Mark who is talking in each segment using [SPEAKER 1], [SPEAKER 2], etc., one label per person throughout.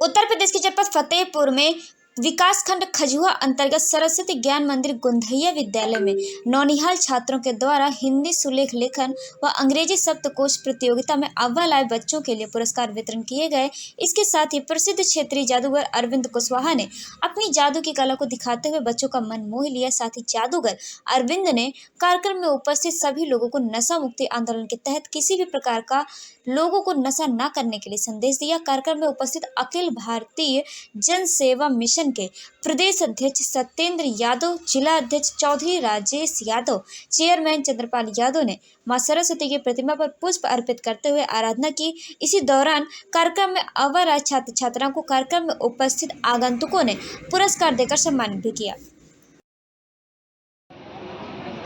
[SPEAKER 1] उत्तर प्रदेश के जनपद फतेहपुर में विकासखंड खजुआ अंतर्गत सरस्वती ज्ञान मंदिर गोंधैया विद्यालय में नौनिहाल छात्रों के द्वारा हिंदी सुलेख लेखन व अंग्रेजी शब्दकोश प्रतियोगिता में अव्वल आए बच्चों के लिए पुरस्कार वितरण किए गए। इसके साथ ही प्रसिद्ध क्षेत्रीय जादूगर अरविंद कुशवाहा ने अपनी जादू की कला को दिखाते हुए बच्चों का मन मोह लिया। साथ ही जादूगर अरविंद ने कार्यक्रम में उपस्थित सभी लोगों को नशा मुक्ति आंदोलन के तहत किसी भी प्रकार का लोगों को नशा न करने के लिए संदेश दिया। कार्यक्रम में उपस्थित अखिल भारतीय जन सेवा मिशन के प्रदेश अध्यक्ष सत्येंद्र यादव, जिला अध्यक्ष चौधरी राजेश यादव, चेयरमैन चंद्रपाल यादव ने मां सरस्वती की प्रतिमा पर पुष्प अर्पित करते हुए आराधना की। इसी दौरान कार्यक्रम में अव्वल आए छात्र छात्राओं को कार्यक्रम में उपस्थित आगंतुकों ने पुरस्कार देकर सम्मानित भी किया।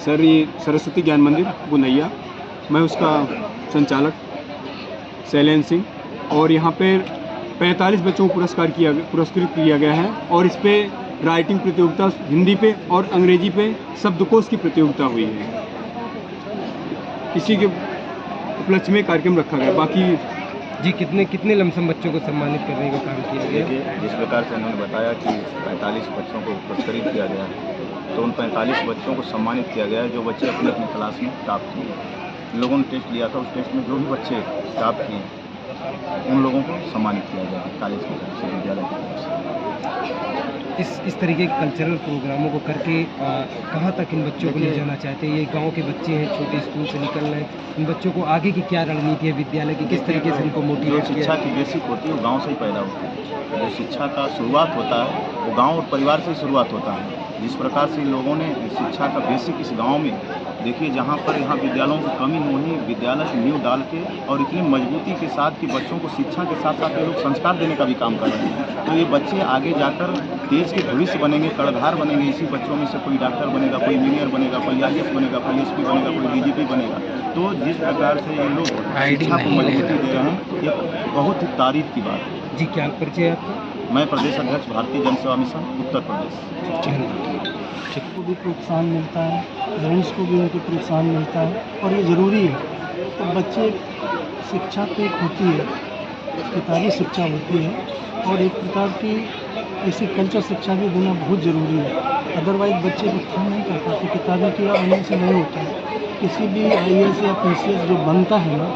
[SPEAKER 2] सर, ये सरस्वती ज्ञान मंदिर गोंधैया, मैं उसका संचालक शैलेन सिंह, और यहाँ पे 45 बच्चों को पुरस्कृत किया गया है। और इस पे राइटिंग प्रतियोगिता हिंदी पे और अंग्रेजी पे शब्दकोश की प्रतियोगिता हुई है। इसी के उपलक्ष्य में कार्यक्रम रखा गया। बाकी
[SPEAKER 3] जी कितने लमसम बच्चों को सम्मानित करने का काम किया गया?
[SPEAKER 4] देखिए, जिस प्रकार से उन्होंने बताया कि 45 बच्चों को पुरस्कृत किया गया है, तो उन 45 बच्चों को सम्मानित किया गया है जो बच्चे अपनी अपनी क्लास में टॉप किए। लोगों ने टेस्ट लिया था, उस टेस्ट में जो भी बच्चे टॉप किए उन लोगों को सम्मानित किया गया कॉलेज की तरफ से, विद्यालय की तरफ से।
[SPEAKER 3] इस तरीके के कल्चरल प्रोग्रामों को करके कहाँ तक इन बच्चों को ले जाना चाहते हैं? ये गांव के बच्चे हैं, छोटे स्कूल से निकल रहे हैं, इन बच्चों को आगे की क्या रणनीति है विद्यालय की, किस तरीके से इनको मोटिवेट किया?
[SPEAKER 4] शिक्षा की बेसिक होती है वो गाँव से ही पैदा होती है। जो शिक्षा का शुरुआत होता है वो गाँव और परिवार से शुरुआत होता है। जिस प्रकार से लोगों ने शिक्षा का बेसिक इस गाँव में देखिए, जहाँ पर यहाँ विद्यालयों की कमी होनी, विद्यालय से नींव डाल के और इतनी मजबूती के साथ कि बच्चों को शिक्षा के साथ साथ ये लोग संस्कार देने का भी काम कर रहे हैं। तो ये बच्चे आगे जाकर देश के भविष्य बनेंगे, कर्णधार बनेंगे। इसी बच्चों में से कोई डॉक्टर बनेगा, कोई इंजीनियर बनेगा, कोई IAS बनेगा, कोई SP बनेगा, कोई DGP बनेगा। तो जिस प्रकार से ये लोग शिक्षा को मजबूती दे रहे हैं, ये बहुत ही तारीफ की बात है।
[SPEAKER 3] जी, क्या परिचय आपका?
[SPEAKER 4] मैं प्रदेश अध्यक्ष भारतीय जन सेवा मिशन उत्तर प्रदेश।
[SPEAKER 5] को भी प्रोत्साहन मिलता है, पेरेंट्स को भी उनके प्रोत्साहन मिलता है और ये ज़रूरी है। तो बच्चे शिक्षा तो एक होती है, किताबी शिक्षा होती है, और एक प्रकार की ऐसी कल्चर शिक्षा भी देना बहुत ज़रूरी है। अदरवाइज बच्चे उत्थान नहीं कर पाते, किताबी की आने से नहीं होता है। किसी भी IAS या PCS जो बनता है ना,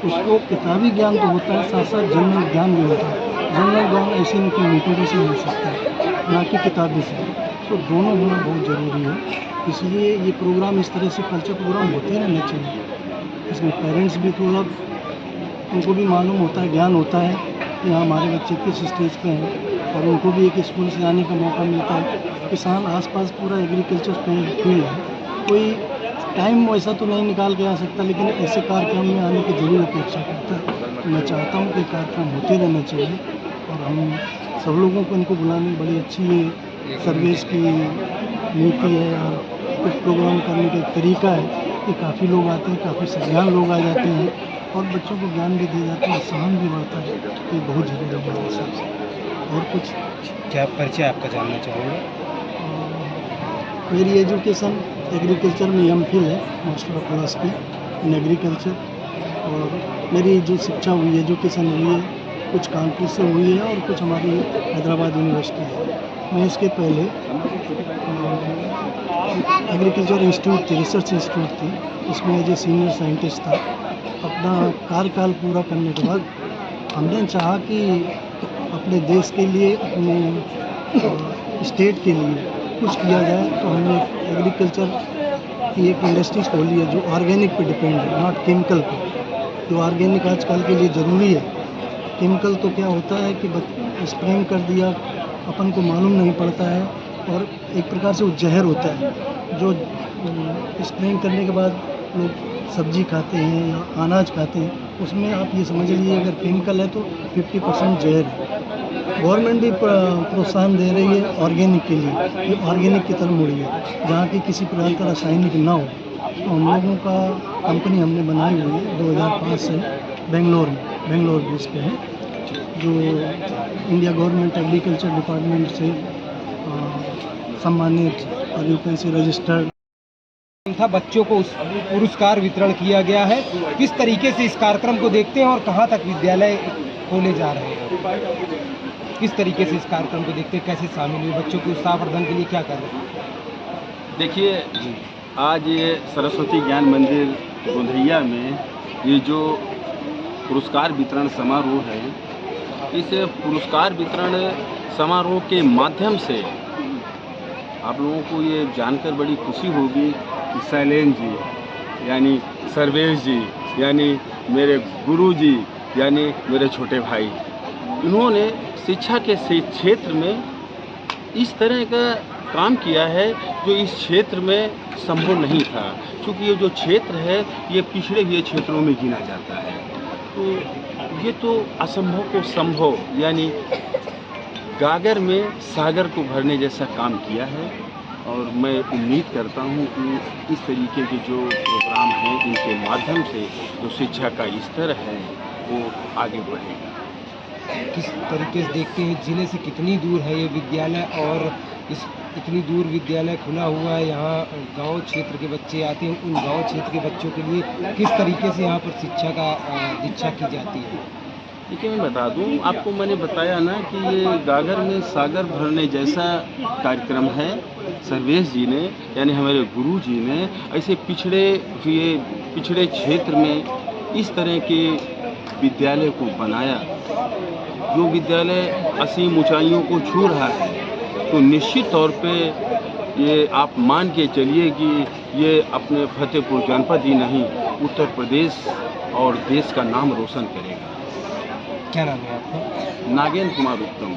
[SPEAKER 5] उसको किताबी ज्ञान तो होता है, साथ साथ जनरल ज्ञान भी होता है। जनरल ज्ञान ऐसे इनकी मीटरों से मिल सकता है, ना कि किताबी से। तो दोनों होना बहुत ज़रूरी है। इसलिए ये प्रोग्राम इस तरह से कल्चर प्रोग्राम होते रहने चाहिए। इसमें पेरेंट्स भी थोड़ा, उनको भी मालूम होता है, ज्ञान होता है कि हाँ हमारे बच्चे किस स्टेज पे हैं, और उनको भी एक स्कूल से आने का मौका मिलता है। किसान आसपास पूरा एग्रीकल्चर फील्ड है, कोई टाइम वैसा तो नहीं निकाल के आ सकता, लेकिन ऐसे कार्यक्रम में आने की ज़रूर अपेक्षा करता है। तो मैं चाहता हूँ कि कार्यक्रम होते रहना चाहिए, और हम सब लोगों को इनको बुलाने में बड़ी अच्छी सर्विस की नीति है और कुछ प्रोग्राम करने का तरीका है कि काफ़ी लोग आते हैं, काफ़ी सज्ञान लोग आ जाते हैं, और बच्चों को ज्ञान भी दिया जाता है, उत्साहन भी बढ़ता है। तो बहुत ज़रूरी है मेरे हिसाब से। और कुछ
[SPEAKER 3] क्या परिचय आपका जानना चाहूँगा?
[SPEAKER 5] मेरी एजुकेशन एग्रीकल्चर में MPhil है, master of philosophy in agriculture. और मेरी जो शिक्षा हुई, एजुकेशन हुई है, कुछ कानपुर से हुई है और कुछ हमारी हैदराबाद यूनिवर्सिटी है। मैं इसके पहले एग्रीकल्चर इंस्टीट्यूट थी, रिसर्च इंस्टीट्यूट थी, उसमें एज ए सीनियर साइंटिस्ट था। अपना कार्यकाल पूरा करने के बाद हमने चाहा कि अपने देश के लिए, अपने स्टेट के लिए कुछ किया जाए। तो हमने एग्रीकल्चर की एक इंडस्ट्रीज खोली है जो ऑर्गेनिक पे डिपेंड है, नॉट केमिकल पे। जो ऑर्गेनिक आजकल के लिए ज़रूरी है। केमिकल तो क्या होता है कि स्प्रेइंग कर दिया, अपन को मालूम नहीं पड़ता है, और एक प्रकार से वो जहर होता है। जो स्प्रेइंग करने के बाद लोग सब्जी खाते हैं या अनाज खाते हैं, उसमें आप ये समझ लीजिए अगर केमिकल है तो 50% जहर है। गवर्नमेंट भी प्रोत्साहन दे रही है ऑर्गेनिक के लिए, ये ऑर्गेनिक की तरफ मुड़ी है, जहाँ की किसी प्रकार का रासायनिक ना हो। तो हम लोगों का कंपनी हमने बनाई हुई है 2005 से बेंगलोर में, बेंगलोर बेस पे है, जो इंडिया गवर्नमेंट एग्रीकल्चर डिपार्टमेंट से सम्मानित और यूपीएससी रजिस्टर्ड
[SPEAKER 3] था। बच्चों को उस पुरस्कार वितरण किया गया है। किस तरीके से इस कार्यक्रम को देखते हैं और कहां तक विद्यालय खोले जा रहे हैं? किस तरीके से इस कार्यक्रम को देखते हैं, कैसे शामिल हुए, बच्चों के उत्साहवर्धन के लिए क्या कर रहे हैं?
[SPEAKER 6] देखिए, आज ये सरस्वती ज्ञान मंदिर गोंधैया में ये जो पुरस्कार वितरण समारोह है, इस पुरस्कार वितरण समारोह के माध्यम से आप लोगों को ये जानकर बड़ी खुशी होगी कि शैलेन जी यानी सर्वेश जी यानी मेरे गुरु जी यानी मेरे छोटे भाई, इन्होंने शिक्षा के क्षेत्र में इस तरह का काम किया है जो इस क्षेत्र में संभव नहीं था, क्योंकि ये जो क्षेत्र है ये पिछड़े हुए क्षेत्रों में गिना जाता है। तो ये तो असंभव को संभव यानी गागर में सागर को भरने जैसा काम किया है, और मैं उम्मीद करता हूँ कि इस तरीके के जो प्रोग्राम हैं इनके माध्यम से जो शिक्षा का स्तर है वो आगे बढ़ेगा।
[SPEAKER 3] किस तरीके से देखते हैं, जिले से कितनी दूर है ये विद्यालय, और इतनी दूर विद्यालय खुला हुआ है, यहाँ गांव क्षेत्र के बच्चे आते हैं, उन गांव क्षेत्र के बच्चों के लिए किस तरीके से यहाँ पर शिक्षा का दीक्षा की जाती है?
[SPEAKER 6] देखिए, मैं बता दूं आपको, मैंने बताया ना कि ये गागर में सागर भरने जैसा कार्यक्रम है। सर्वेश जी ने यानी हमारे गुरु जी ने ऐसे पिछड़े क्षेत्र में इस तरह के विद्यालय को बनाया, जो विद्यालय असीम ऊंचाइयों को छू रहा है। तो निश्चित तौर पे ये आप मान के चलिए कि ये अपने फतेहपुर जनपद ही नहीं, उत्तर प्रदेश और देश का नाम रोशन करेगा।
[SPEAKER 3] क्या नाम है आपका?
[SPEAKER 6] नागेंद्र कुमार उत्तम।